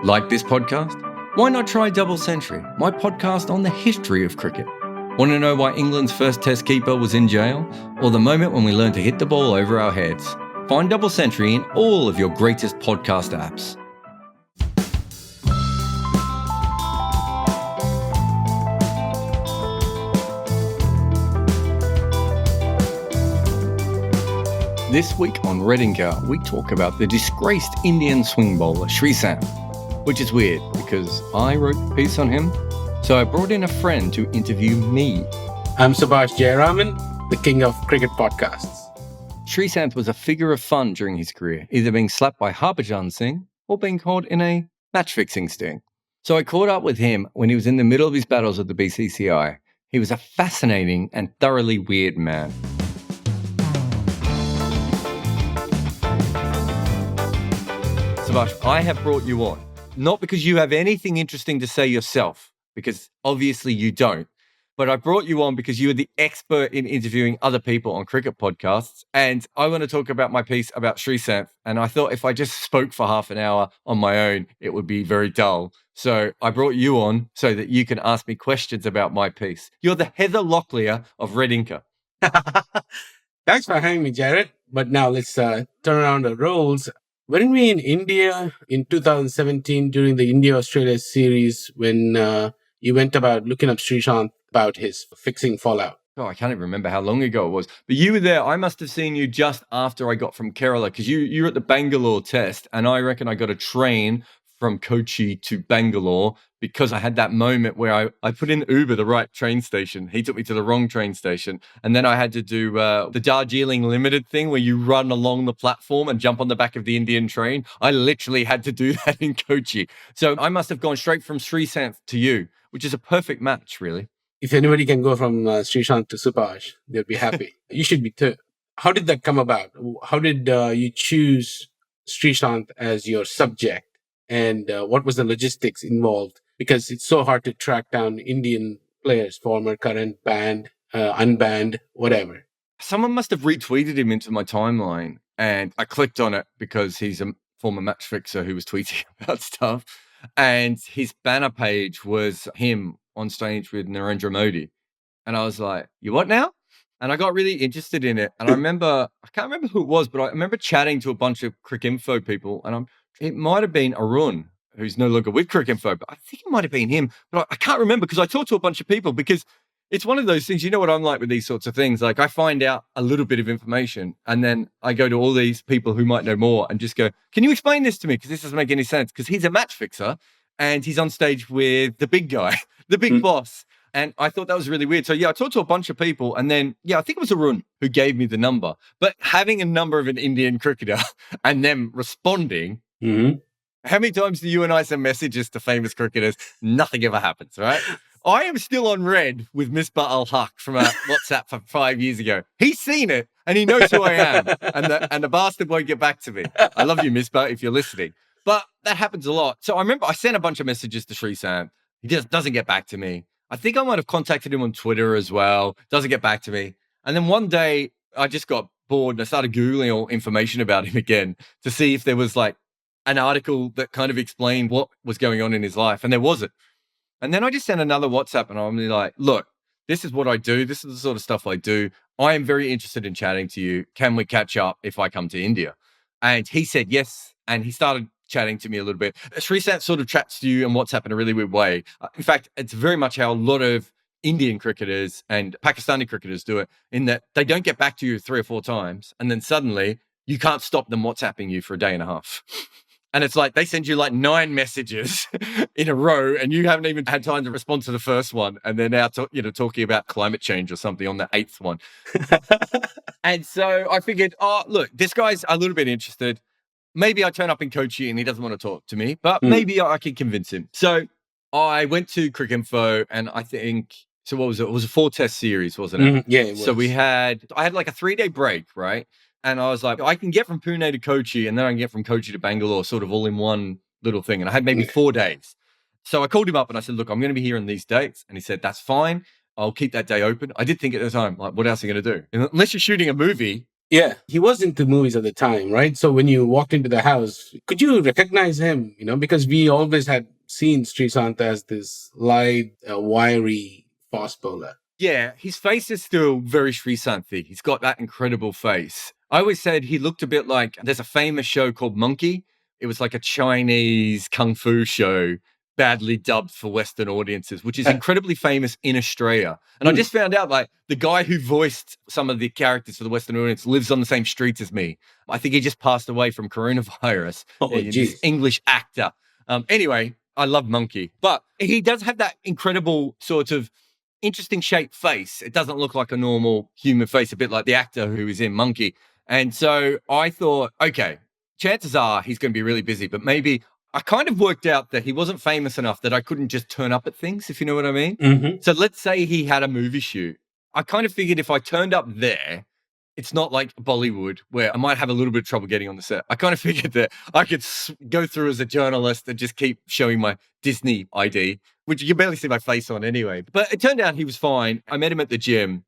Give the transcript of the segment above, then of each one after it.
Like this podcast? Why not try Double Century, my podcast on the history of cricket? Want to know why England's first Test keeper was in jail? Or the moment when we learned to hit the ball over our heads? Find Double Century in all of your greatest podcast apps. This week on Red Inca, we talk about the disgraced Indian swing bowler Sreesanth, which is weird because I wrote the piece on him, so I brought in a friend to interview me. I'm Subash Jayaraman, the king of cricket podcasts. Sreesanth was a figure of fun during his career, either being slapped by Harbhajan Singh or being caught in a match-fixing sting. So I caught up with him when he was in the middle of his battles at the BCCI. He was a fascinating and thoroughly weird man. Subash, I have brought you on, not because you have anything interesting to say yourself, because obviously you don't, but I brought you on because you are the expert in interviewing other people on cricket podcasts, and I want to talk about my piece about Sreesanth, and I thought if I just spoke for half an hour on my own, it would be very dull. So I brought you on so that you can ask me questions about my piece. You're the Heather Locklear of Red Inca. Thanks for having me, Jarrod. But now let's turn around the roles. Weren't we in India in 2017 during the India-Australia series when you went about looking up Sreesanth about his fixing fallout? Oh, I can't even remember how long ago it was. But you were there. I must have seen you just after I got from Kerala because you were at the Bangalore test, and I reckon I got a train from Kochi to Bangalore because I had that moment where I put in Uber the right train station. He took me to the wrong train station. And then I had to do the Darjeeling Limited thing where you run along the platform and jump on the back of the Indian train. I literally had to do that in Kochi. So I must have gone straight from Sreesanth to you, which is a perfect match, really. If anybody can go from Sreesanth to Subash, they'll be happy. You should be too. How did that come about? How did you choose Sreesanth as your subject? And what was the logistics involved? Because it's so hard to track down Indian players, former, current, banned, unbanned, whatever. Someone must have retweeted him into my timeline, and I clicked on it because he's a former match fixer who was tweeting about stuff. And his banner page was him on stage with Narendra Modi. And I was like, you what now? And I got really interested in it. And I can't remember who it was, but I remember chatting to a bunch of Cricinfo people, and it might have been Arun, who's no longer with Cricinfo, but I think it might have been him. But I can't remember because I talked to a bunch of people because it's one of those things, you know what I'm like with these sorts of things. Like I find out a little bit of information and then I go to all these people who might know more and just go, can you explain this to me? Because this doesn't make any sense. Because he's a match fixer and he's on stage with the big guy, the big boss. And I thought that was really weird. So yeah, I talked to a bunch of people and then, I think it was Arun who gave me the number. But having a number of an Indian cricketer and them responding, how many times do you and I send messages to famous cricketers? Nothing ever happens, right? I am still on red with Misbah Al-Haq from a WhatsApp from 5 years ago. He's seen it and he knows who I am. And the bastard won't get back to me. I love you, Misbah, if you're listening. But that happens a lot. So I remember I sent a bunch of messages to Sreesanth. He just doesn't get back to me. I think I might have contacted him on Twitter as well. Doesn't get back to me. And then one day I just got bored and I started Googling all information about him again to see if there was like an article that kind of explained what was going on in his life. And there wasn't. And then I just sent another WhatsApp and I'm like, look, this is what I do. This is the sort of stuff I do. I am very interested in chatting to you. Can we catch up if I come to India? And he said yes. And he started chatting to me a little bit. Sreesanth sort of chats to you on WhatsApp in a really weird way. In fact, it's very much how a lot of Indian cricketers and Pakistani cricketers do it, in that they don't get back to you 3 or 4 times. And then suddenly you can't stop them WhatsApping you for a day and a half. And it's like they send you like 9 messages in a row and you haven't even had time to respond to the first one. And they're now talking about climate change or something on the 8th one. And so I figured, look, this guy's a little bit interested. Maybe I turn up in Kochi and he doesn't want to talk to me, but maybe I can convince him. So I went to Cricinfo and I think, so what was it? It was a 4-test series, wasn't it? Yeah, it was. So I had like a 3-day break, right? And I was like, I can get from Pune to Kochi and then I can get from Kochi to Bangalore sort of all in one little thing. And I had maybe 4 days. So I called him up and I said, look, I'm going to be here on these dates. And he said, that's fine. I'll keep that day open. I did think at the time, like, what else are you going to do? And unless you're shooting a movie, Yeah, he was into movies at the time, right? So when you walked into the house, could you recognize him? Because we always had seen Sreesanth as this light, wiry fast bowler. Yeah, his face is still very Sreesanthi. He's got that incredible face. I always said he looked a bit like there's a famous show called Monkey. It was like a Chinese kung fu show, badly dubbed for Western audiences, which is incredibly famous in Australia. And I Hmm. just found out like the guy who voiced some of the characters for the Western audience lives on the same street as me. I think he just passed away from coronavirus. Oh, This geez. English actor. Anyway, I love Monkey, but he does have that incredible sort of interesting shaped face. It doesn't look like a normal human face, a bit like the actor who is in Monkey. And so I thought, okay, chances are he's going to be really busy, but maybe I kind of worked out that he wasn't famous enough that I couldn't just turn up at things, if you know what I mean. Hmm. So let's say he had a movie shoot. I kind of figured if I turned up there, it's not like Bollywood where I might have a little bit of trouble getting on the set. I kind of figured that I could go through as a journalist and just keep showing my Disney ID, which you can barely see my face on anyway. But it turned out he was fine. I met him at the gym.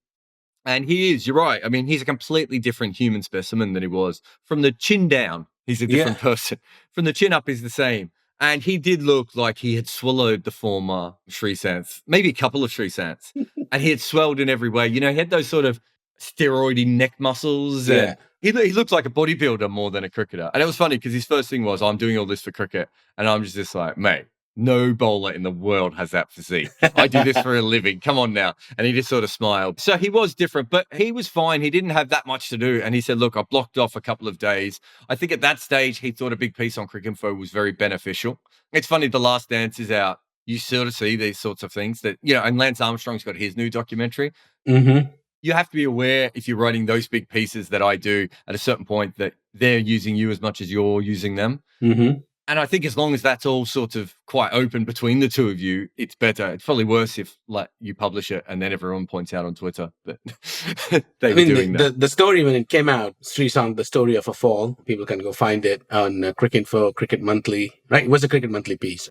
And he is, you're right. I mean, he's a completely different human specimen than he was. From the chin down, he's a Yeah. different person. From the chin up, he's the same. And he did look like he had swallowed the former Sreesanth, maybe a couple of Sreesanths. And he had swelled in every way. He had those sort of steroidy neck muscles. Yeah. And he looked like a bodybuilder more than a cricketer. And it was funny because his first thing was, I'm doing all this for cricket. And I'm just like, mate, no bowler in the world has that physique. I do this for a living. Come on now. And he just sort of smiled. So he was different, but he was fine. He didn't have that much to do. And he said, look, I blocked off a couple of days. I think at that stage, he thought a big piece on Cricinfo was very beneficial. It's funny, The Last Dance is out. You sort of see these sorts of things that, and Lance Armstrong's got his new documentary. Hmm. You have to be aware if you're writing those big pieces that I do at a certain point that they're using you as much as you're using them. Hmm. And I think as long as that's all sort of quite open between the two of you, it's better. It's probably worse if like you publish it and then everyone points out on Twitter that they were doing that. The story when it came out, Sreesanth, the story of a fall, people can go find it on Cricinfo, Cricket Monthly, right? It was a Cricket Monthly piece.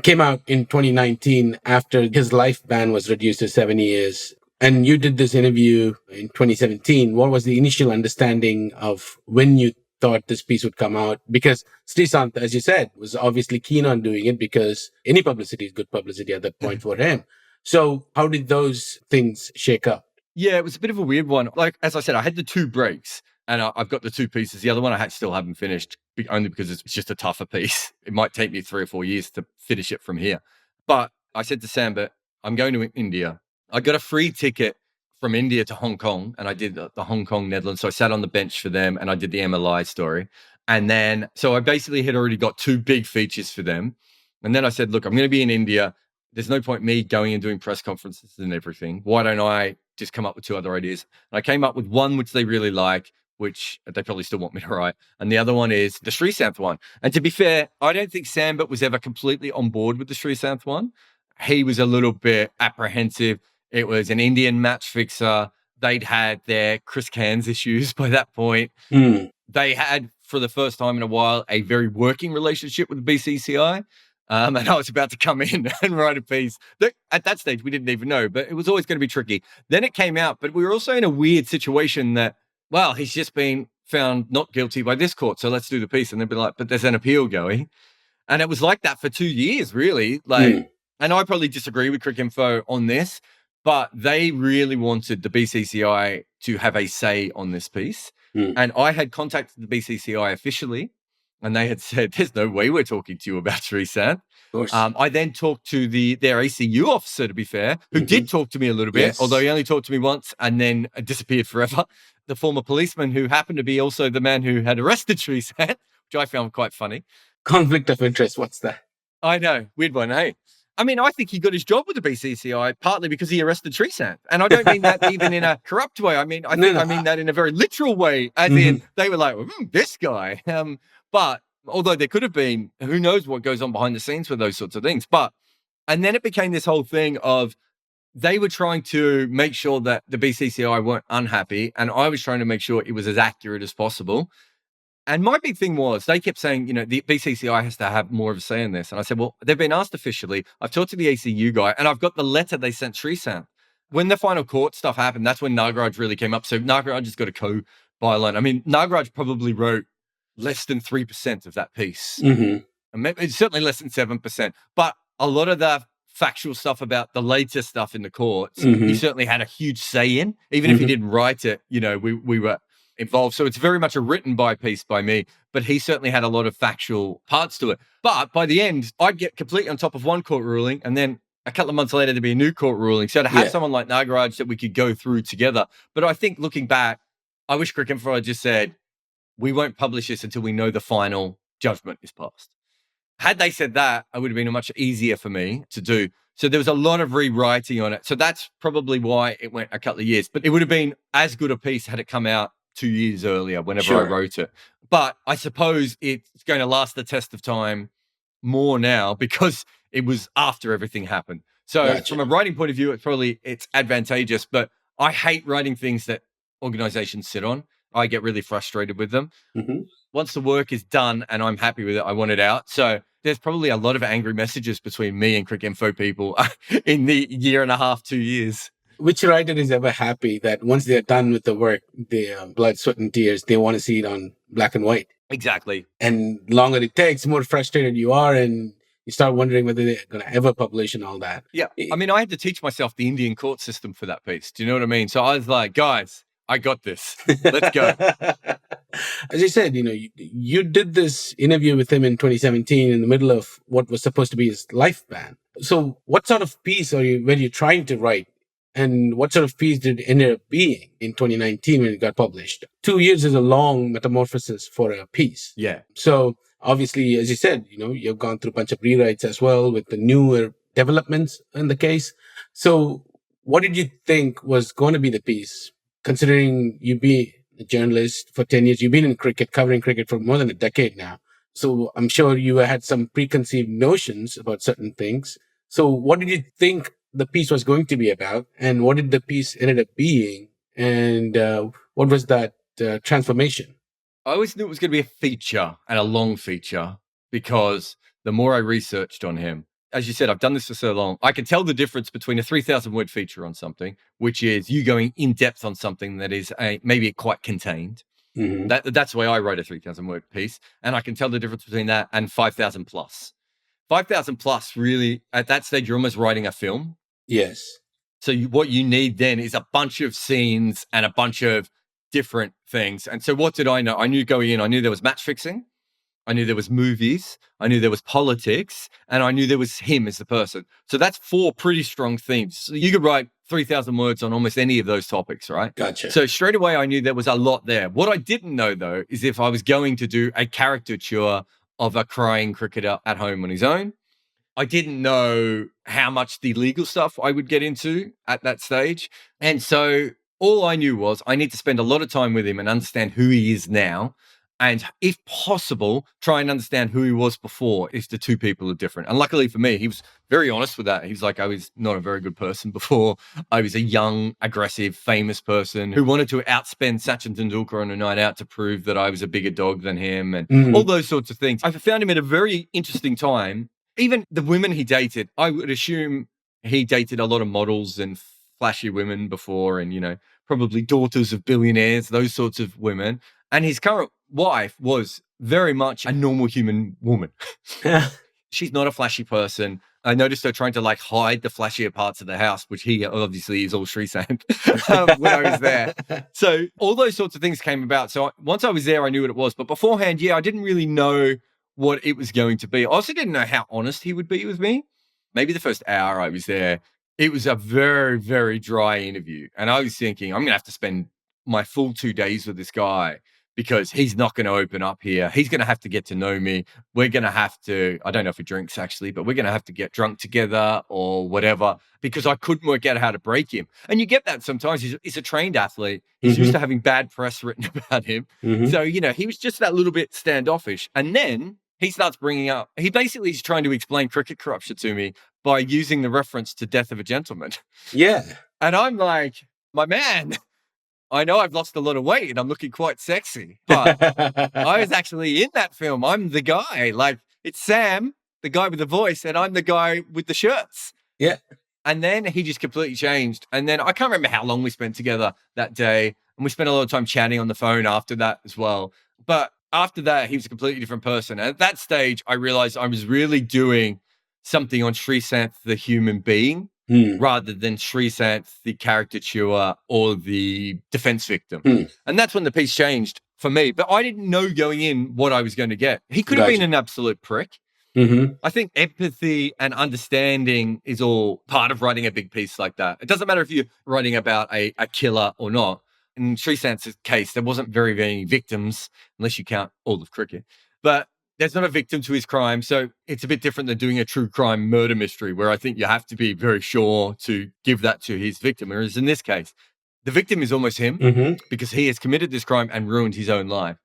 Came out in 2019 after his life ban was reduced to 7 years. And you did this interview in 2017. What was the initial understanding of when you thought this piece would come out? Because Sreesanth, as you said, was obviously keen on doing it because any publicity is good publicity at that point for him. So how did those things shake up? Yeah, it was a bit of a weird one. Like, as I said, I had the two breaks and I've got the two pieces. The other one still haven't finished only because it's just a tougher piece. It might take me 3 or 4 years to finish it from here. But I said to Sam, but I'm going to India. I got a free ticket from India to Hong Kong and I did the Hong Kong Netherlands. So I sat on the bench for them and I did the MLI story. And then, so I basically had already got 2 big features for them. And then I said, look, I'm going to be in India. There's no point me going and doing press conferences and everything. Why don't I just come up with 2 other ideas? And I came up with one which they really like, which they probably still want me to write. And the other one is the Sreesanth one. And to be fair, I don't think Sambit was ever completely on board with the Sreesanth one. He was a little bit apprehensive. It was an Indian match fixer. They'd had their Chris Cairns issues by that point. They had, for the first time in a while, a very working relationship with the BCCI. And I was about to come in and write a piece that at that stage we didn't even know, but it was always going to be tricky. Then it came out, but we were also in a weird situation that, well, he's just been found not guilty by this court, so let's do the piece. And they'd be like, but there's an appeal going. And it was like that for 2 years, really. And I probably disagree with Cricinfo on this, but they really wanted the BCCI to have a say on this piece. And I had contacted the BCCI officially, and they had said, there's no way we're talking to you about Sreesanth. I then talked to their ACU officer, to be fair, who did talk to me a little bit, although he only talked to me once and then disappeared forever. The former policeman who happened to be also the man who had arrested Sreesanth, which I found quite funny. Conflict of interest, what's that? I know, weird one, hey? I mean, I think he got his job with the BCCI partly because he arrested Sreesanth. And I don't mean that even in a corrupt way. I mean, I mean that in a very literal way, as in they were like, this guy. But although there could have been, who knows what goes on behind the scenes with those sorts of things. And then it became this whole thing of they were trying to make sure that the BCCI weren't unhappy. And I was trying to make sure it was as accurate as possible. And my big thing was they kept saying, the BCCI has to have more of a say in this. And I said, well, they've been asked officially. I've talked to the ACU guy and I've got the letter they sent Sreesanth. when the final court stuff happened, that's when Nagaraj really came up. So Nagaraj has got a co-byline. I mean, Nagaraj probably wrote less than 3% of that piece. Mm-hmm. And it's certainly less than 7%. But a lot of the factual stuff about the later stuff in the courts, he certainly had a huge say in. Even if he didn't write it, we were involved. So it's very much a written by piece by me, but he certainly had a lot of factual parts to it. But by the end, I'd get completely on top of one court ruling, and then a couple of months later, there'd be a new court ruling. So to have someone like Nagaraj that we could go through together. But I think looking back, I wish Cricket Info had just said, we won't publish this until we know the final judgment is passed. Had they said that, it would have been much easier for me to do. So there was a lot of rewriting on it. So that's probably why it went a couple of years. But it would have been as good a piece had it come out 2 years earlier whenever I wrote it. But I suppose it's going to last the test of time more now because it was after everything happened. So from a writing point of view, it's advantageous. But I hate writing things that organizations sit on. I get really frustrated with them. Once the work is done and I'm happy with it, I want it out. So there's probably a lot of angry messages between me and Crick Info people in the year and a half, 2 years. Which writer is ever happy that once they're done with the work, the blood, sweat, and tears, they want to see it on black and white? Exactly. And the longer it takes, the more frustrated you are, and you start wondering whether they're going to ever publish and all that. Yeah. I mean, I had to teach myself the Indian court system for that piece. Do you know what I mean? So I was like, guys, I got this. Let's go. As you said, you did this interview with him in 2017 in the middle of what was supposed to be his life ban. So what sort of piece were you trying to write? And what sort of piece did it end up being in 2019 when it got published? 2 years is a long metamorphosis for a piece. Yeah. So obviously, as you said, you've gone through a bunch of rewrites as well with the newer developments in the case. So what did you think was going to be the piece? Considering you be a journalist for 10 years, you've been in cricket, covering cricket for more than a decade now. So I'm sure you had some preconceived notions about certain things. So what did you think the piece was going to be about? And what did the piece ended up being? And what was that transformation? I always knew it was going to be a feature and a long feature because the more I researched on him, as you said, I've done this for so long, I can tell the difference between a 3,000 word feature on something, which is you going in depth on something that is maybe quite contained. That's the way I write a 3,000 word piece. And I can tell the difference between that and 5,000 plus. 5,000 plus, really, at that stage, you're almost writing a film. Yes. So what you need then is a bunch of scenes and a bunch of different things. And so what did I know? I knew going in, I knew there was match fixing. I knew there was movies, I knew there was politics, and I knew there was him as the person. So that's 4 pretty strong themes. So you could write 3,000 words on almost any of those topics, right? Gotcha. So straight away, I knew there was a lot there. What I didn't know, though, is if I was going to do a caricature of a crying cricketer at home on his own. I didn't know how much the legal stuff I would get into at that stage. And so all I knew was I need to spend a lot of time with him and understand who he is now. And if possible, try and understand who he was before if the two people are different. And luckily for me, he was very honest with that. He was like, I was not a very good person before. I was a young, aggressive, famous person who wanted to outspend Sachin Tendulkar on a night out to prove that I was a bigger dog than him and all those sorts of things. I found him at a very interesting time. Even the women he dated, I would assume he dated a lot of models and flashy women before and, probably daughters of billionaires, those sorts of women. And his current wife was very much a normal human woman. She's not a flashy person. I noticed her trying to hide the flashier parts of the house, which he obviously is all Sreesanth when I was there. So all those sorts of things came about. So once I was there, I knew what it was. But beforehand, I didn't really know what it was going to be. I also didn't know how honest he would be with me. Maybe the first hour I was there, it was a very, very dry interview. And I was thinking, I'm going to have to spend my full 2 days with this guy because he's not going to open up here. He's going to have to get to know me. We're going to have to, I don't know if he drinks actually, but we're going to have to get drunk together or whatever because I couldn't work out how to break him. And you get that sometimes. He's a trained athlete. He's used to having bad press written about him. So, he was just that little bit standoffish. And then he starts bringing up, he basically is trying to explain cricket corruption to me by using the reference to Death of a Gentleman. Yeah. And I'm like, my man, I know I've lost a lot of weight and I'm looking quite sexy, but I was actually in that film. I'm the guy. It's Sam, the guy with the voice, and I'm the guy with the shirts. Yeah. And then he just completely changed. And then I can't remember how long we spent together that day. And we spent a lot of time chatting on the phone after that as well. But after that, he was a completely different person. And at that stage, I realized I was really doing something on Sreesanth, the human being, rather than Sreesanth, the caricature or the defense victim. And that's when the piece changed for me. But I didn't know going in what I was going to get. He could have been an absolute prick. I think empathy and understanding is all part of writing a big piece like that. It doesn't matter if you're writing about a killer or not. In Sreesanth's case, there wasn't very many victims, unless you count all of cricket. But there's not a victim to his crime. So it's a bit different than doing a true crime murder mystery, where I think you have to be very sure to give that to his victim. Whereas in this case, the victim is almost him because he has committed this crime and ruined his own life.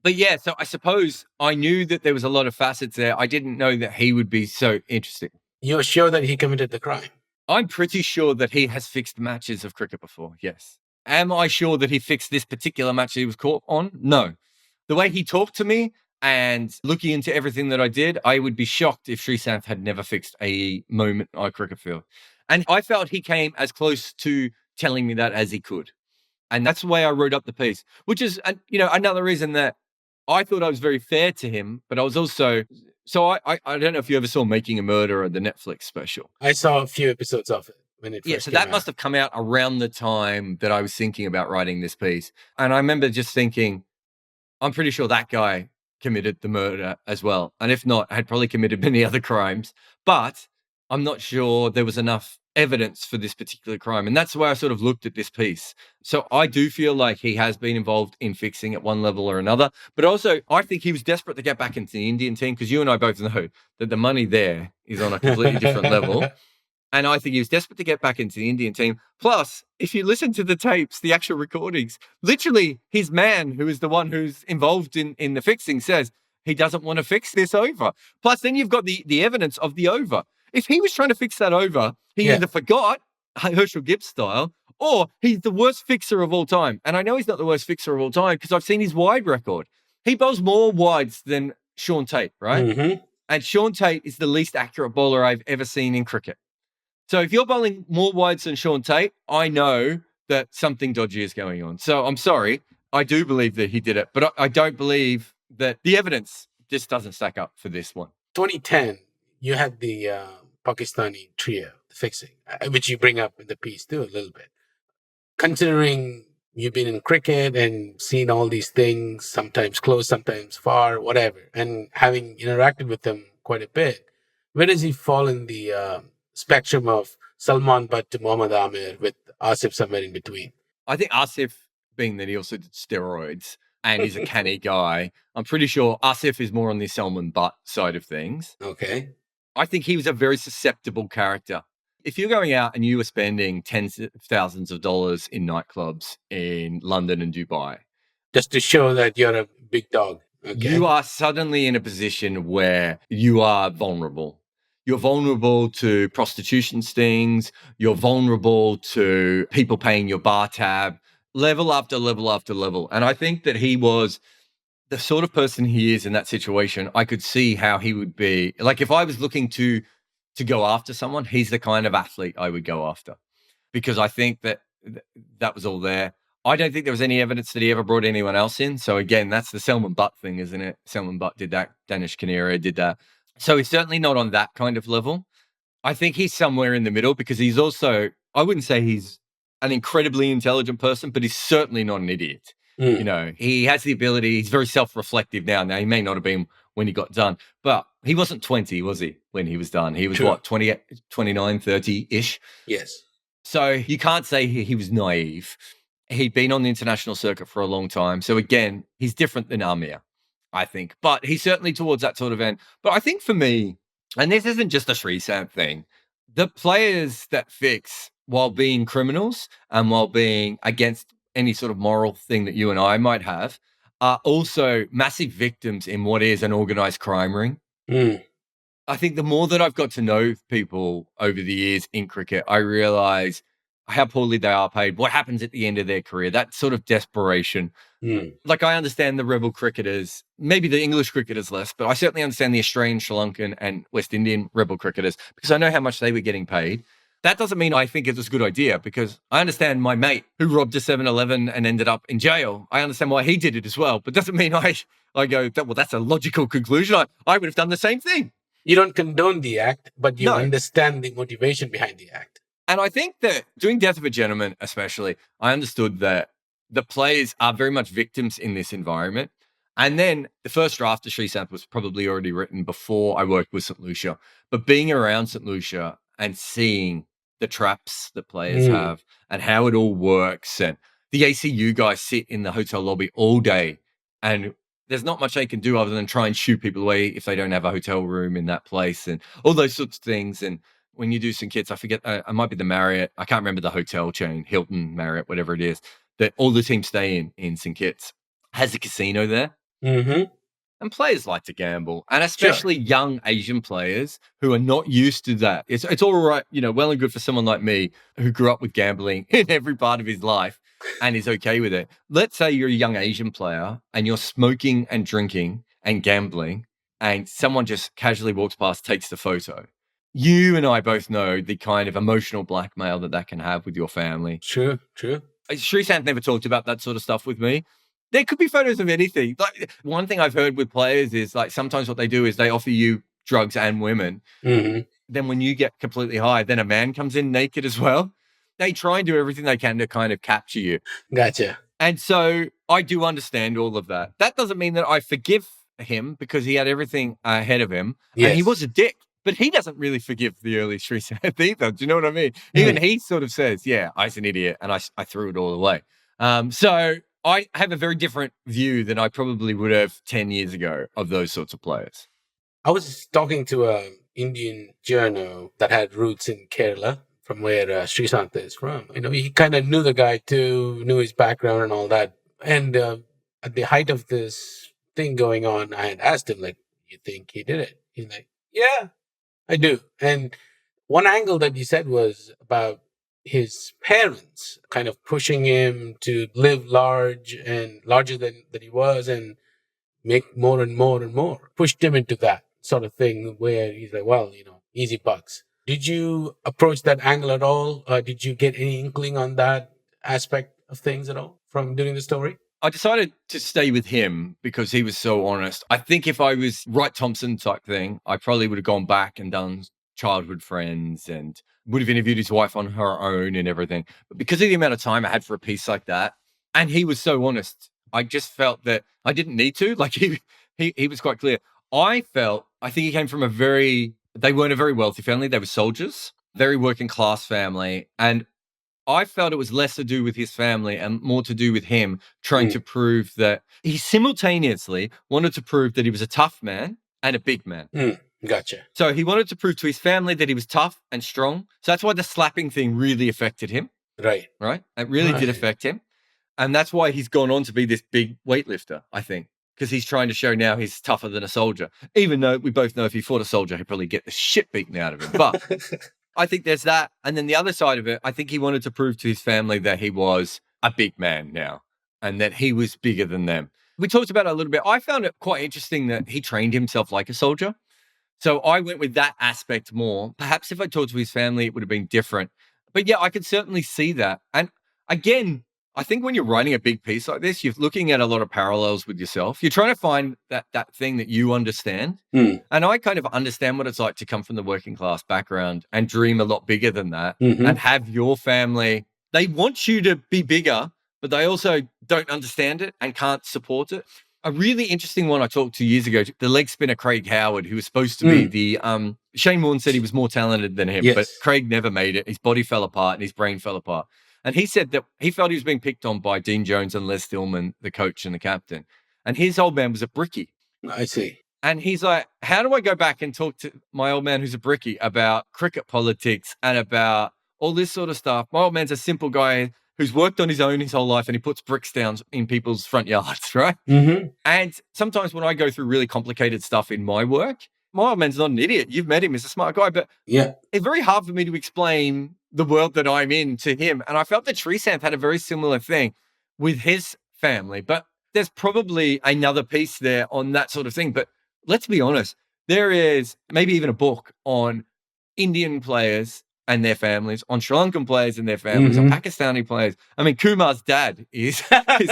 But yeah, so I suppose I knew that there was a lot of facets there. I didn't know that he would be so interesting. You're sure that he committed the crime? I'm pretty sure that he has fixed matches of cricket before, yes. Am I sure that he fixed this particular match he was caught on? No. The way he talked to me and looking into everything that I did, I would be shocked if Sreesanth had never fixed a moment on a cricket field. And I felt he came as close to telling me that as he could. And that's the way I wrote up the piece, which is, another reason that I thought I was very fair to him, but I was also... So I don't know if you ever saw Making a Murderer, the Netflix special. I saw a few episodes of it when it first so came that out. must have come out around the time that I was thinking about writing this piece. And I remember just thinking, I'm pretty sure that guy committed the murder as well. And if not, had probably committed many other crimes. But I'm not sure there was enough evidence for this particular crime. And that's the way I sort of looked at this piece. So I do feel like he has been involved in fixing at one level or another. But also, I think he was desperate to get back into the Indian team, because you and I both know that the money there is on a completely different level. And I think he was desperate to get back into the Indian team. Plus, if you listen to the tapes, the actual recordings, literally his man, who is the one who's involved in the fixing, says he doesn't want to fix this over. Plus, then you've got the evidence of the over. If he was trying to fix that over, he either forgot, Herschel Gibbs style, or he's the worst fixer of all time. And I know he's not the worst fixer of all time because I've seen his wide record. He bowls more wides than Sean Tate, right? And Sean Tate is the least accurate bowler I've ever seen in cricket. So if you're bowling more wides than Sean Tate, I know that something dodgy is going on. So I'm sorry. I do believe that he did it, but I don't believe that the evidence just doesn't stack up for this one. 2010, you had the Pakistani trio, the fixing, which you bring up in the piece too a little bit. Considering you've been in cricket and seen all these things, sometimes close, sometimes far, whatever, and having interacted with them quite a bit, where does he fall in the spectrum of Salman Butt to Mohammad Amir, with Asif somewhere in between? I think Asif, being that he also did steroids and he's a canny guy, I'm pretty sure Asif is more on the Salman Butt side of things. Okay. I think he was a very susceptible character. If you're going out and you were spending tens of thousands of dollars in nightclubs in London and Dubai, just to show that you're a big dog, you are suddenly in a position where you are vulnerable. You're vulnerable to prostitution stings. You're vulnerable to people paying your bar tab, level after level after level. And I think that he was the sort of person he is in that situation. I could see how he would be. Like, if I was looking to go after someone, he's the kind of athlete I would go after, because I think that that was all there. I don't think there was any evidence that he ever brought anyone else in. So again, that's the Salman Butt thing, isn't it? Salman Butt did that. Danish Kanera did that. So he's certainly not on that kind of level. I think he's somewhere in the middle, because he's also, I wouldn't say he's an incredibly intelligent person, but he's certainly not an idiot. You know, he has the ability. He's very self-reflective now. Now, he may not have been when he got done, but he wasn't 20, was he, when he was done? He was, what, 28, 29, 30-ish? Yes. So you can't say he was naive. He'd been on the international circuit for a long time. So again, he's different than Amir, I think. But he's certainly towards that sort of end. But I think for me, and this isn't just a Sreesanth thing, the players that fix while being criminals and while being against any sort of moral thing that you and I might have are also massive victims in what is an organized crime ring. I think the more that I've got to know people over the years in cricket, I realize how poorly they are paid, what happens at the end of their career, that sort of desperation. Like, I understand the rebel cricketers, maybe the English cricketers less, but I certainly understand the Australian, Sri Lankan and West Indian rebel cricketers, because I know how much they were getting paid. That doesn't mean I think it was a good idea, because I understand my mate who robbed a 7-Eleven and ended up in jail. I understand why he did it as well, but doesn't mean I go, well, that's a logical conclusion. I would have done the same thing. You don't condone the act, but you No. understand the motivation behind the act. And I think that doing Death of a Gentleman, especially, I understood that the players are very much victims in this environment. And then the first draft of Sreesanth was probably already written before I worked with St. Lucia. But being around St. Lucia and seeing the traps that players have and how it all works, and the ACU guys sit in the hotel lobby all day, and there's not much they can do other than try and shoo people away if they don't have a hotel room in that place, and all those sorts of things. And when you do St. Kitts, I forget, I might be the Marriott. I can't remember the hotel chain, Hilton, Marriott, whatever it is, that all the teams stay in St. Kitts, has a casino there. Mm-hmm. And players like to gamble, and especially young Asian players who are not used to that. It's all right, well and good for someone like me who grew up with gambling in every part of his life and is okay with it. Let's say you're a young Asian player and you're smoking and drinking and gambling, and someone just casually walks past, takes the photo. You and I both know the kind of emotional blackmail that can have with your family. True. Sreesanth never talked about that sort of stuff with me. There could be photos of anything. Like, one thing I've heard with players is, like, sometimes what they do is they offer you drugs and women. Mm-hmm. Then when you get completely high, then a man comes in naked as well. They try and do everything they can to kind of capture you. Gotcha. And so I do understand all of that. That doesn't mean that I forgive him, because he had everything ahead of him. Yes. And he was a dick. But he doesn't really forgive the early Sreesanth either. Do you know what I mean? Even he sort of says, yeah, I was an idiot and I threw it all away. So I have a very different view than I probably would have 10 years ago of those sorts of players. I was talking to an Indian journo that had roots in Kerala, from where Sreesanth is from. He kind of knew the guy too, knew his background and all that. And at the height of this thing going on, I had asked him, like, you think he did it? He's like, yeah, I do. And one angle that he said was about his parents kind of pushing him to live large and larger than he was, and make more and more and more. Pushed him into that sort of thing where he's like, well, easy bucks. Did you approach that angle at all? Did you get any inkling on that aspect of things at all from doing the story? I decided to stay with him because he was so honest. I think if I was Wright Thompson type thing, I probably would have gone back and done childhood friends and would have interviewed his wife on her own and everything. But because of the amount of time I had for a piece like that, and he was so honest, I just felt that I didn't need to. Like, he was quite clear. I think he came from they weren't a very wealthy family. They were soldiers, very working class family. And I felt it was less to do with his family and more to do with him trying to prove that he simultaneously wanted to prove that he was a tough man and a big man. Gotcha. So he wanted to prove to his family that he was tough and strong. So that's why the slapping thing really affected him. Right. It really did affect him. And that's why he's gone on to be this big weightlifter, I think, because he's trying to show now he's tougher than a soldier, even though we both know if he fought a soldier, he'd probably get the shit beaten out of him. But I think there's that. And then the other side of it, I think he wanted to prove to his family that he was a big man now and that he was bigger than them. We talked about it a little bit. I found it quite interesting that he trained himself like a soldier. So I went with that aspect more. Perhaps if I talked to his family, it would have been different. But yeah, I could certainly see that. And again, I think when you're writing a big piece like this, you're looking at a lot of parallels with yourself. You're trying to find that thing that you understand. And I kind of understand what it's like to come from the working class background and dream a lot bigger than that and have your family. They want you to be bigger, but they also don't understand it and can't support it. A really interesting one I talked to years ago, the leg spinner Craig Howard, who was supposed to be the Shane Warne said he was more talented than him, but Craig never made it. His body fell apart and his brain fell apart. And he said that he felt he was being picked on by Dean Jones and Les Stillman, the coach and the captain. And his old man was a brickie. I see. And he's like, how do I go back and talk to my old man who's a brickie about cricket politics and about all this sort of stuff? My old man's a simple guy who's worked on his own his whole life and he puts bricks down in people's front yards, right? And sometimes when I go through really complicated stuff in my work, my old man's not an idiot. You've met him, he's a smart guy, but it's very hard for me to explain the world that I'm in to him. And I felt that Sreesanth had a very similar thing with his family, but there's probably another piece there on that sort of thing. But let's be honest, there is maybe even a book on Indian players and their families, on Sri Lankan players and their families, on Pakistani players. I mean, Kumar's dad is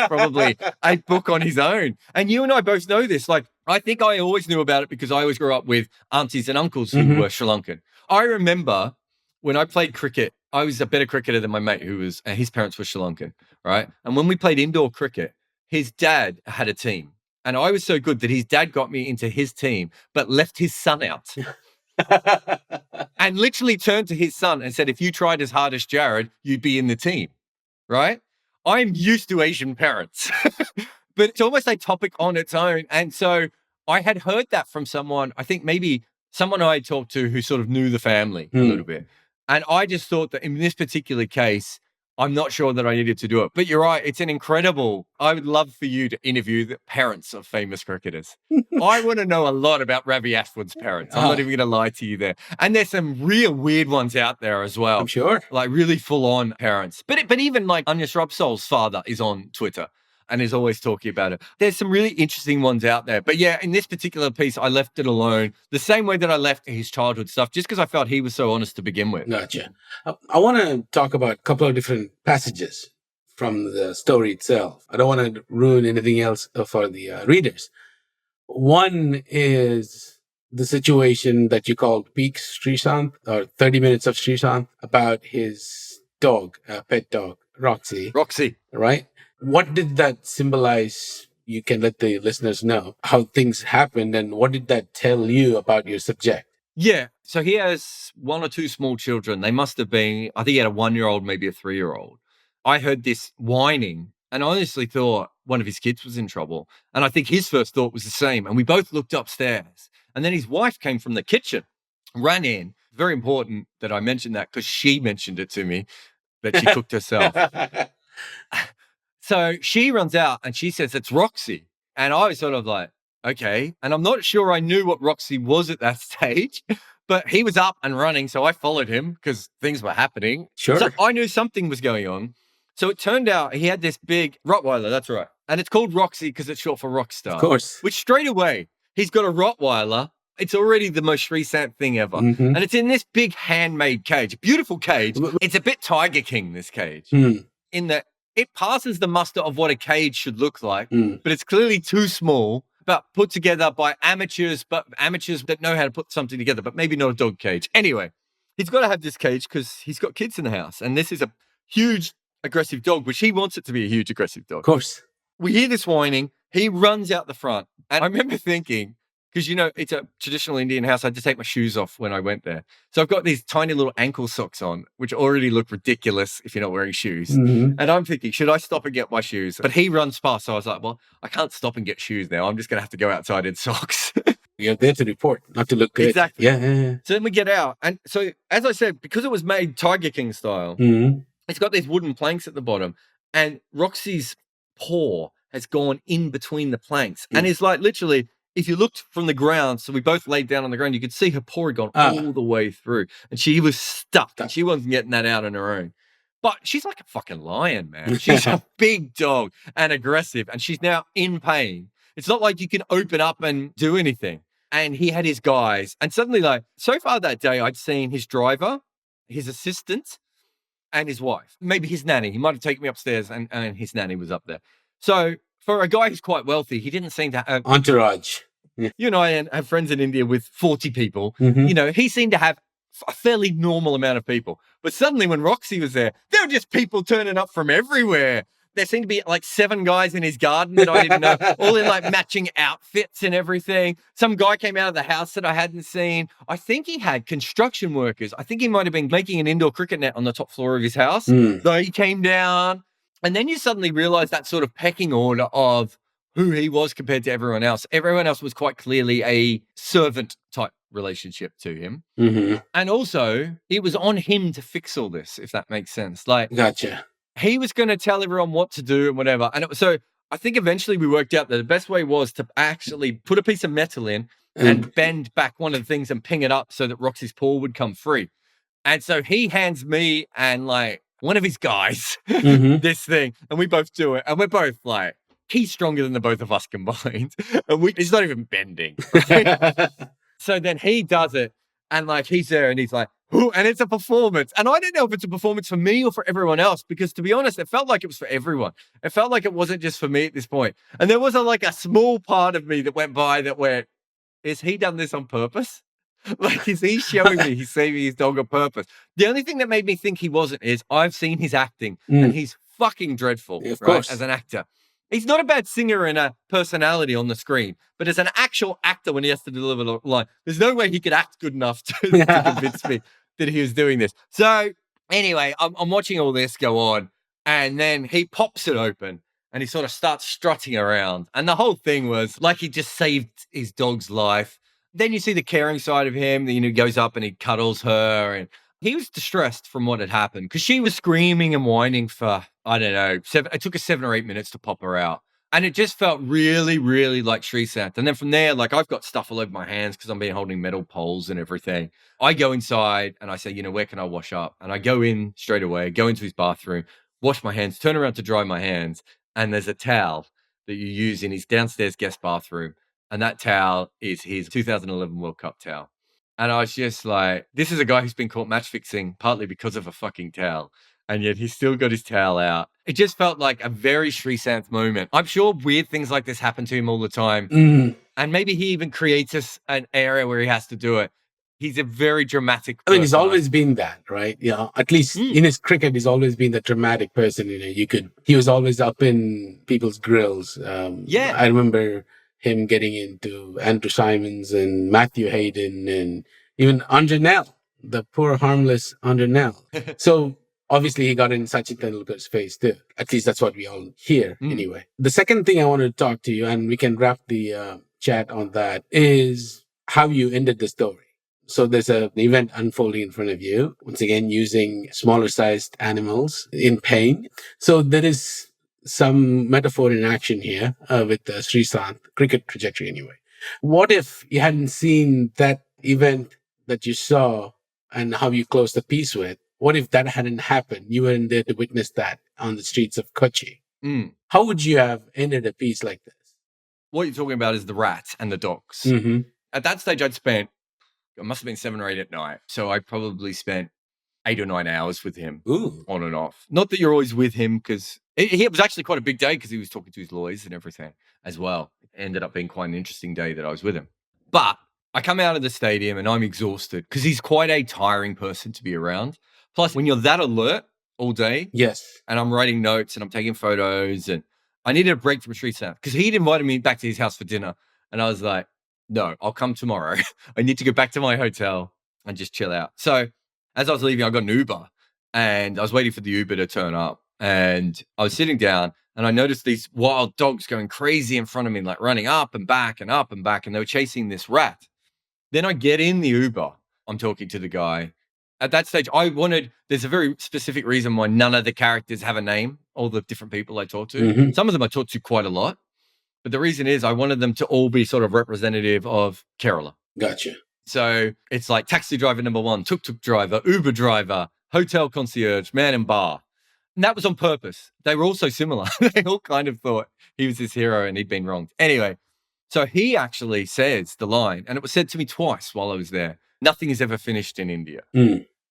probably a book on his own. And you and I both know this. Like, I think I always knew about it because I always grew up with aunties and uncles who were Sri Lankan. I remember when I played cricket, I was a better cricketer than my mate who was, his parents were Sri Lankan, right? And when we played indoor cricket, his dad had a team. And I was so good that his dad got me into his team, but left his son out. And literally turned to his son and said, if you tried as hard as Jarrod, you'd be in the team, right? I'm used to Asian parents, but it's almost a topic on its own. And so I had heard that from someone, I think maybe someone I had talked to who sort of knew the family a little bit. And I just thought that in this particular case, I'm not sure that I needed to do it. But you're right. It's an incredible, I would love for you to interview the parents of famous cricketers. I want to know a lot about Ravi Ashwin's parents. I'm not even going to lie to you there. And there's some real weird ones out there as well. I'm sure. Like really full on parents. But even like Anya Shrubsole's father is on Twitter and is always talking about it. There's some really interesting ones out there. But yeah, in this particular piece, I left it alone the same way that I left his childhood stuff, just because I felt he was so honest to begin with. Gotcha. I want to talk about a couple of different passages from the story itself. I don't want to ruin anything else for the readers. One is the situation that you called Peak Sreesanth, or 30 Minutes of Sreesanth, about his dog, pet dog, Roxy. Roxy. Right? What did that symbolize? You can let the listeners know how things happened, and what did that tell you about your subject? Yeah. So he has one or two small children. They must have been, I think he had a 1-year-old, maybe a 3-year-old. I heard this whining and I honestly thought one of his kids was in trouble. And I think his first thought was the same. And we both looked upstairs. And then his wife came from the kitchen, ran in. Very important that I mentioned that because she mentioned it to me, that she cooked herself. So she runs out and she says, it's Roxy. And I was sort of like, okay. And I'm not sure I knew what Roxy was at that stage, but he was up and running. So I followed him because things were happening. Sure. So I knew something was going on. So it turned out he had this big Rottweiler. That's right. And it's called Roxy because it's short for Rockstar. Of course. Which straight away, he's got a Rottweiler. It's already the most Sreesanth thing ever. And it's in this big handmade cage, beautiful cage. It's a bit Tiger King, this cage, in that it passes the muster of what a cage should look like, but it's clearly too small, but put together by amateurs, but amateurs that know how to put something together, but maybe not a dog cage. Anyway, he's got to have this cage because he's got kids in the house. And this is a huge aggressive dog, which he wants it to be a huge aggressive dog. Of course. We hear this whining. He runs out the front. And I remember thinking, because, you know, it's a traditional Indian house. I had to take my shoes off when I went there. So I've got these tiny little ankle socks on, which already look ridiculous if you're not wearing shoes. And I'm thinking, should I stop and get my shoes? But he runs past. So I was like, well, I can't stop and get shoes now. I'm just going to have to go outside in socks. You're there to report, not to look good. Exactly. Yeah. So then we get out. And so, as I said, because it was made Tiger King style, it's got these wooden planks at the bottom. And Roxy's paw has gone in between the planks. And it's like literally, if you looked from the ground, so we both laid down on the ground, you could see her paw had gone all the way through. And she was stuck. And she wasn't getting that out on her own. But she's like a fucking lion, man. She's a big dog and aggressive. And she's now in pain. It's not like you can open up and do anything. And he had his guys. And suddenly, like, so far that day, I'd seen his driver, his assistant, and his wife. Maybe his nanny. He might have taken me upstairs and his nanny was up there. So for a guy who's quite wealthy, he didn't seem to have... Entourage. Yeah. You and I have friends in India with 40 people. You know, he seemed to have a fairly normal amount of people. But suddenly when Roxy was there were just people turning up from everywhere. There seemed to be like 7 guys in his garden that I didn't know, all in like matching outfits and everything. Some guy came out of the house that I hadn't seen. I think he had construction workers. I think he might have been making an indoor cricket net on the top floor of his house. So he came down. And then you suddenly realize that sort of pecking order of who he was compared to everyone else. Everyone else was quite clearly a servant type relationship to him. And also, it was on him to fix all this, if that makes sense. Like, Gotcha. He was going to tell everyone what to do and whatever. And so I think eventually we worked out that the best way was to actually put a piece of metal in and bend back one of the things and ping it up so that Roxy's paw would come free. And so he hands me and like one of his guys this thing, and we both do it. And we're both like, he's stronger than the both of us combined. And it's not even bending. Right? So then he does it. And like, he's there and he's like, and it's a performance. And I don't know if it's a performance for me or for everyone else, because to be honest, it felt like it was for everyone. It felt like it wasn't just for me at this point. And there was like a small part of me that went by that went, is he done this on purpose? Like, is he showing me he's saving his dog on purpose? The only thing that made me think he wasn't is I've seen his acting and he's fucking dreadful, Of right? course. As an actor. He's not a bad singer and a personality on the screen, but as an actual actor, when he has to deliver the line, there's no way he could act good enough to convince me that he was doing this. So anyway, I'm watching all this go on, and then he pops it open and he sort of starts strutting around. And the whole thing was like he just saved his dog's life. Then you see the caring side of him, he goes up and he cuddles her, and he was distressed from what had happened because she was screaming and whining for, I don't know, it took us 7 or 8 minutes to pop her out. And it just felt really, really like Sreesanth. And then from there, like, I've got stuff all over my hands because I'm been holding metal poles and everything. I go inside and I say, where can I wash up? And I go in straight away, go into his bathroom, wash my hands, turn around to dry my hands. And there's a towel that you use in his downstairs guest bathroom. And that towel is his 2011 World Cup towel. And I was just like, this is a guy who's been caught match fixing partly because of a fucking towel. And yet he's still got his towel out. It just felt like a very Sreesanth moment. I'm sure weird things like this happen to him all the time. And maybe he even creates an area where he has to do it. He's a very dramatic person. I mean, he's always been that, right? At least in his cricket, he's always been the dramatic person. He was always up in people's grills. I remember him getting into Andrew Simons and Matthew Hayden and even Anjanelle, the poor harmless Anjanelle. So obviously he got in Sachin Tendulkar's face too. At least that's what we all hear anyway. The second thing I wanted to talk to you, and we can wrap the chat on that, is how you ended the story. So there's an event unfolding in front of you, once again, using smaller sized animals in pain. So there is some metaphor in action here with Sreesanth, cricket trajectory anyway. What if you hadn't seen that event that you saw and how you closed the piece with? What if that hadn't happened? You weren't there to witness that on the streets of Kochi. How would you have ended a piece like this? What you're talking about is the rats and the dogs. At that stage, it must have been 7 or 8 at night. So I probably spent 8 or 9 hours with him on and off. Not that you're always with him, because it was actually quite a big day because he was talking to his lawyers and everything as well. It ended up being quite an interesting day that I was with him. But I come out of the stadium and I'm exhausted because he's quite a tiring person to be around. Plus, when you're that alert all day, and I'm writing notes and I'm taking photos, and I needed a break from Sreesanth because he'd invited me back to his house for dinner. And I was like, no, I'll come tomorrow. I need to go back to my hotel and just chill out. So as I was leaving, I got an Uber and I was waiting for the Uber to turn up, and I was sitting down and I noticed these wild dogs going crazy in front of me, like running up and back and up and back. And they were chasing this rat. Then I get in the Uber. I'm talking to the guy. At that stage, there's a very specific reason why none of the characters have a name, all the different people I talk to. Some of them I talk to quite a lot. But the reason is I wanted them to all be sort of representative of Kerala. Gotcha. So it's like taxi driver number 1, tuk-tuk driver, Uber driver, hotel concierge, man in bar. And that was on purpose. They were all so similar. They all kind of thought he was this hero and he'd been wronged. Anyway, so he actually says the line, and it was said to me twice while I was there: nothing is ever finished in India.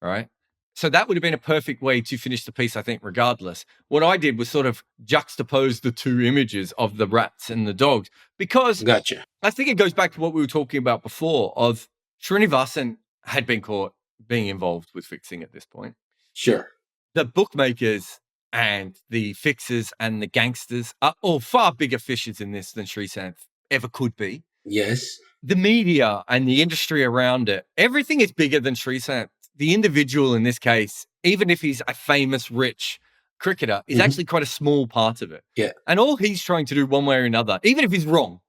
Right? So that would have been a perfect way to finish the piece, I think, regardless. What I did was sort of juxtapose the two images of the rats and the dogs, because I think it goes back to what we were talking about before of Srinivasan had been caught being involved with fixing at this point. Sure. The bookmakers and the fixers and the gangsters are all far bigger fishes in this than Sreesanth ever could be. Yes. The media and the industry around it, everything is bigger than Sreesanth. The individual in this case, even if he's a famous, rich cricketer, is actually quite a small part of it. Yeah. And all he's trying to do one way or another, even if he's wrong,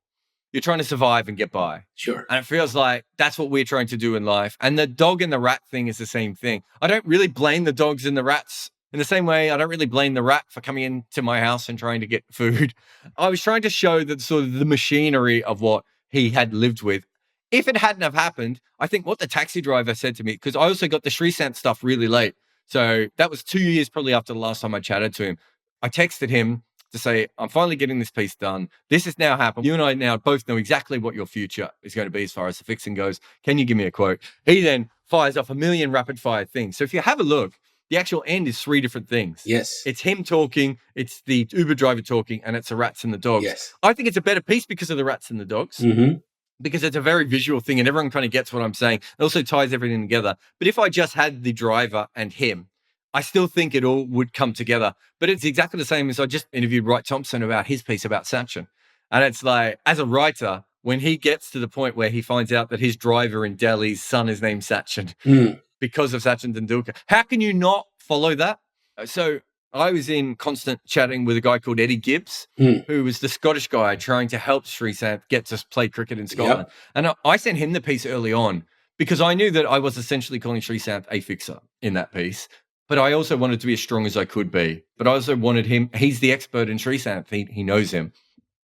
you're trying to survive and get by. Sure. And it feels like that's what we're trying to do in life. And the dog and the rat thing is the same thing. I don't really blame the dogs and the rats in the same way. I don't really blame the rat for coming into my house and trying to get food. I was trying to show that sort of the machinery of what he had lived with. If it hadn't have happened, I think what the taxi driver said to me, because I also got the Sreesanth stuff really late. So that was 2 years probably after the last time I chatted to him. I texted him to say, I'm finally getting this piece done. This has now happened. You and I now both know exactly what your future is going to be as far as the fixing goes. Can you give me a quote? He then fires off a million rapid fire things. So if you have a look, the actual end is 3 different things. Yes. It's him talking, it's the Uber driver talking, and it's the rats and the dogs. Yes. I think it's a better piece because of the rats and the dogs. Mm-hmm. Because it's a very visual thing and everyone kind of gets what I'm saying. It also ties everything together. But if I just had the driver and him, I still think it all would come together. But it's exactly the same as I just interviewed Wright Thompson about his piece about Sachin. And it's like, as a writer, when he gets to the point where he finds out that his driver in Delhi's son is named Sachin because of Sachin Tendulkar, how can you not follow that? So I was in constant chatting with a guy called Eddie Gibbs, who was the Scottish guy trying to help Sreesanth get to play cricket in Scotland. Yep. And I sent him the piece early on because I knew that I was essentially calling Sreesanth a fixer in that piece. But I also wanted to be as strong as I could be. But I also wanted him, he's the expert in Sreesanth. He knows him.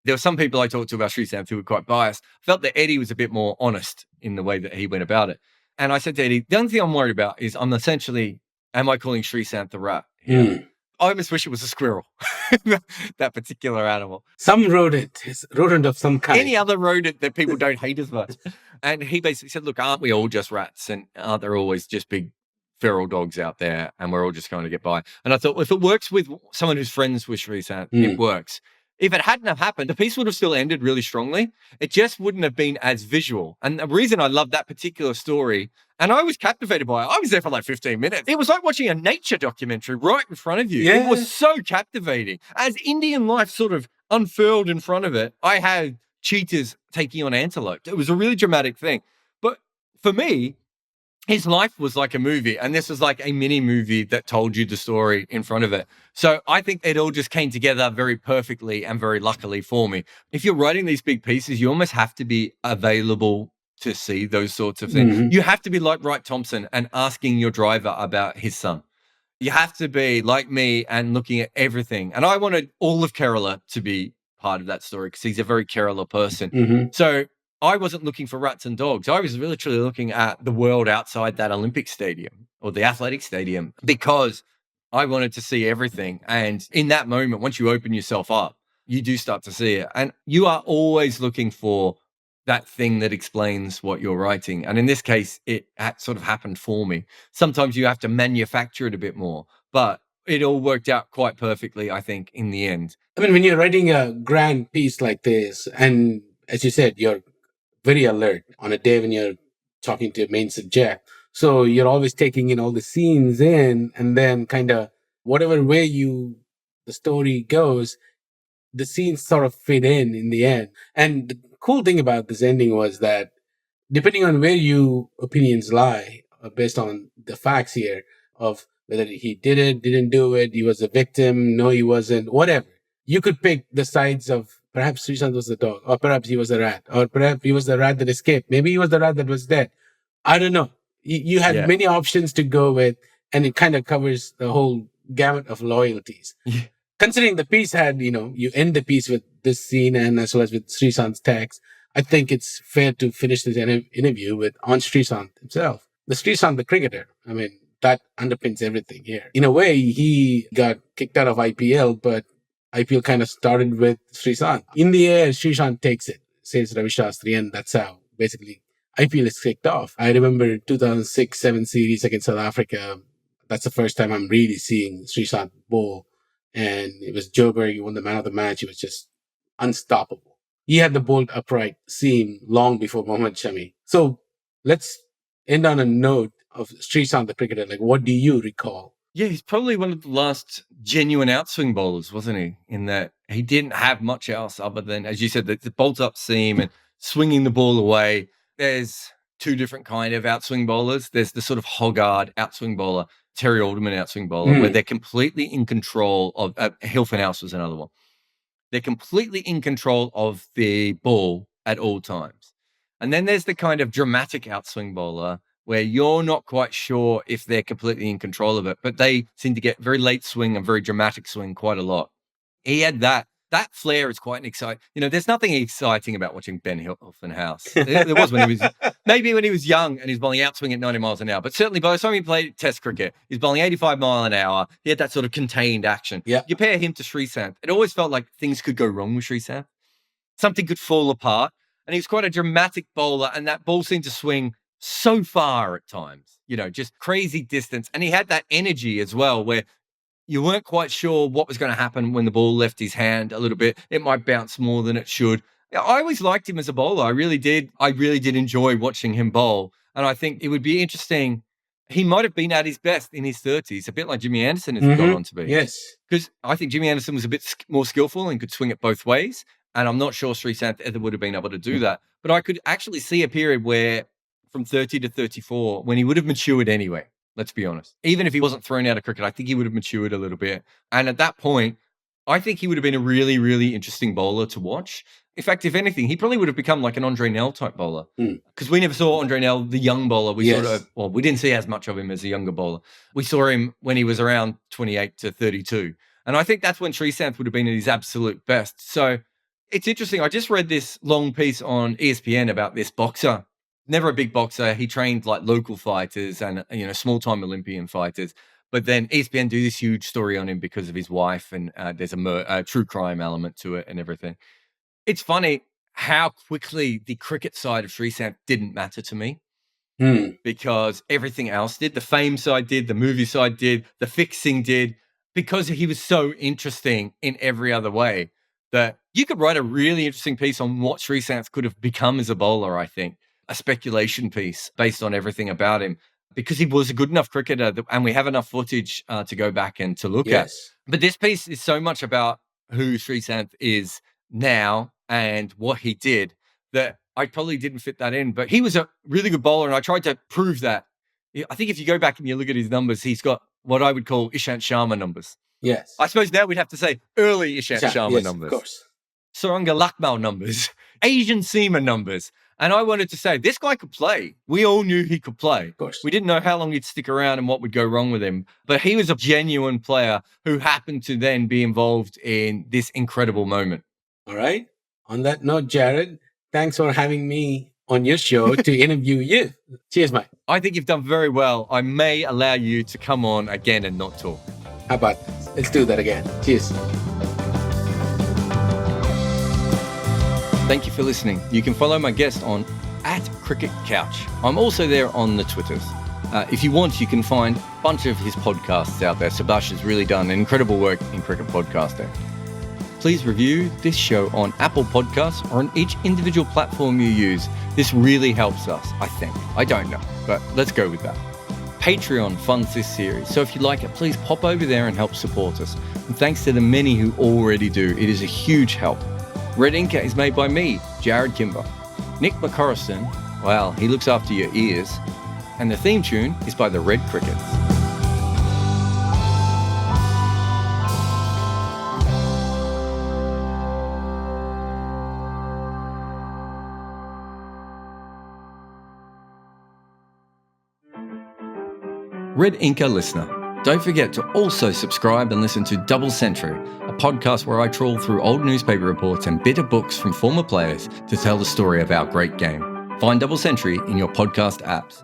There were some people I talked to about Sreesanth who were quite biased. I felt that Eddie was a bit more honest in the way that he went about it. And I said to Eddie, the only thing I'm worried about is am I calling Sreesanth the rat? I almost wish it was a squirrel, that particular animal. Some rodent, rodent of some kind. Any other rodent that people don't hate as much. And he basically said, look, aren't we all just rats? And aren't there always just big feral dogs out there? And we're all just going to get by. And I thought, well, if it works with someone who's friends with Sreesanth, it works. If it hadn't have happened, the piece would have still ended really strongly. It just wouldn't have been as visual. And the reason I love that particular story, and I was captivated by it, I was there for like 15 minutes. It was like watching a nature documentary right in front of you. Yeah. It was so captivating. As Indian life sort of unfurled in front of it, I had cheetahs taking on antelope. It was a really dramatic thing. But for me, his life was like a movie, and this was like a mini movie that told you the story in front of it. So I think it all just came together very perfectly and very luckily for me. If you're writing these big pieces, you almost have to be available to see those sorts of things. You have to be like Wright Thompson and asking your driver about his son. You have to be like me and looking at everything. And I wanted all of Kerala to be part of that story because he's a very Kerala person. So I wasn't looking for rats and dogs. I was literally looking at the world outside that Olympic stadium or the athletic stadium because I wanted to see everything. And in that moment, once you open yourself up, you do start to see it. And you are always looking for that thing that explains what you're writing. And in this case, it sort of happened for me. Sometimes you have to manufacture it a bit more, but it all worked out quite perfectly, I think, in the end. I mean, when you're writing a grand piece like this, and as you said, you're very alert on a day when you're talking to your main subject. So you're always taking in all the scenes in, and then kind of whatever way the story goes, the scenes sort of fit in the end. And the cool thing about this ending was that depending on where your opinions lie, based on the facts here of whether he did it, didn't do it, he was a victim, no, he wasn't, whatever. You could pick the sides of perhaps Sreesanth was the dog, or perhaps he was the rat, or perhaps he was the rat that escaped. Maybe he was the rat that was dead. I don't know. You had many options to go with, and it kind of covers the whole gamut of loyalties. Considering the piece had, you end the piece with this scene and as well as with Sreesanth's text, I think it's fair to finish this interview on Sreesanth himself. The Sreesanth, the cricketer, I mean, that underpins everything here. In a way, he got kicked out of IPL, but IPL kind of started with Sreesanth. In the air, Sreesanth takes it, says Ravi Shastri, and that's how basically IPL is kicked off. I remember 2006-7 series against South Africa. That's the first time I'm really seeing Sreesanth bowl. And it was Joburg, he won the man of the match. He was just unstoppable. He had the bolt upright seam long before Mohammad Shami. So let's end on a note of Sreesanth, the cricketer. Like, what do you recall? Yeah, he's probably one of the last genuine outswing bowlers, wasn't he? In that he didn't have much else other than, as you said, the bolt up seam and swinging the ball away. There's two different kind of outswing bowlers. There's the sort of Hoggard outswing bowler, Terry Alderman outswing bowler, where they're completely in control of, Hilton House was another one. They're completely in control of the ball at all times. And then there's the kind of dramatic outswing bowler where you're not quite sure if they're completely in control of it, but they seem to get very late swing and very dramatic swing quite a lot. He had that. That flair is quite exciting. There's nothing exciting about watching Ben Hilton House. There was when he was young and he's bowling outswing at 90 miles an hour. But certainly by the time he played Test cricket, he's bowling 85 mile an hour. He had that sort of contained action. Yeah. You pair him to Sreesanth, it always felt like things could go wrong with Sreesanth. Something could fall apart. And he was quite a dramatic bowler, and that ball seemed to swing so far at times, just crazy distance. And he had that energy as well where you weren't quite sure what was going to happen when the ball left his hand a little bit. It might bounce more than it should. Yeah, I always liked him as a bowler. I really did. I really did enjoy watching him bowl. And I think it would be interesting. He might have been at his best in his 30s, a bit like Jimmy Anderson has gone on to be. Yes. Because I think Jimmy Anderson was a bit more skillful and could swing it both ways. And I'm not sure Sreesanth ever would have been able to do that. But I could actually see a period where from 30 to 34, when he would have matured anyway. Let's be honest. Even if he wasn't thrown out of cricket, I think he would have matured a little bit. And at that point, I think he would have been a really, really interesting bowler to watch. In fact, if anything, he probably would have become like an Andre Nell type bowler. Because we never saw Andre Nell, the young bowler. We didn't see as much of him as a younger bowler. We saw him when he was around 28 to 32. And I think that's when Sreesanth would have been at his absolute best. So it's interesting. I just read this long piece on ESPN about this boxer. Never a big boxer. He trained like local fighters and, small-time Olympian fighters. But then ESPN do this huge story on him because of his wife, and there's a true crime element to it and everything. It's funny how quickly the cricket side of Sreesanth didn't matter to me because everything else did. The fame side did, the movie side did, the fixing did, because he was so interesting in every other way that you could write a really interesting piece on what Sreesanth could have become as a bowler, I think. A speculation piece based on everything about him, because he was a good enough cricketer and we have enough footage to go back and to look at. But this piece is so much about who Sreesanth is now and what he did that I probably didn't fit that in. But he was a really good bowler, and I tried to prove that. I think if you go back and you look at his numbers, he's got what I would call Ishant Sharma numbers. Yes. I suppose now we'd have to say early Ishant Sharma numbers. Of course. Saranga Lakmal numbers, Asian Seaman numbers. And I wanted to say, this guy could play. We all knew he could play. Of course. We didn't know how long he'd stick around and what would go wrong with him. But he was a genuine player who happened to then be involved in this incredible moment. All right. On that note, Jarrod, thanks for having me on your show to interview you. Cheers, mate. I think you've done very well. I may allow you to come on again and not talk. How about that? Let's do that again. Cheers. Thank you for listening. You can follow my guest on @CricketCouch. I'm also there on the Twitters. If you want, you can find a bunch of his podcasts out there. Subash has really done incredible work in cricket podcasting. Please review this show on Apple Podcasts or on each individual platform you use. This really helps us, I think. I don't know, but let's go with that. Patreon funds this series, so if you like it, please pop over there and help support us. And thanks to the many who already do. It is a huge help. Red Inca is made by me, Jarrod Kimber. Nick McCorriston, well, he looks after your ears. And the theme tune is by the Red Crickets. Red Inca listener, don't forget to also subscribe and listen to Double Century, a podcast where I trawl through old newspaper reports and bitter books from former players to tell the story of our great game. Find Double Century in your podcast apps.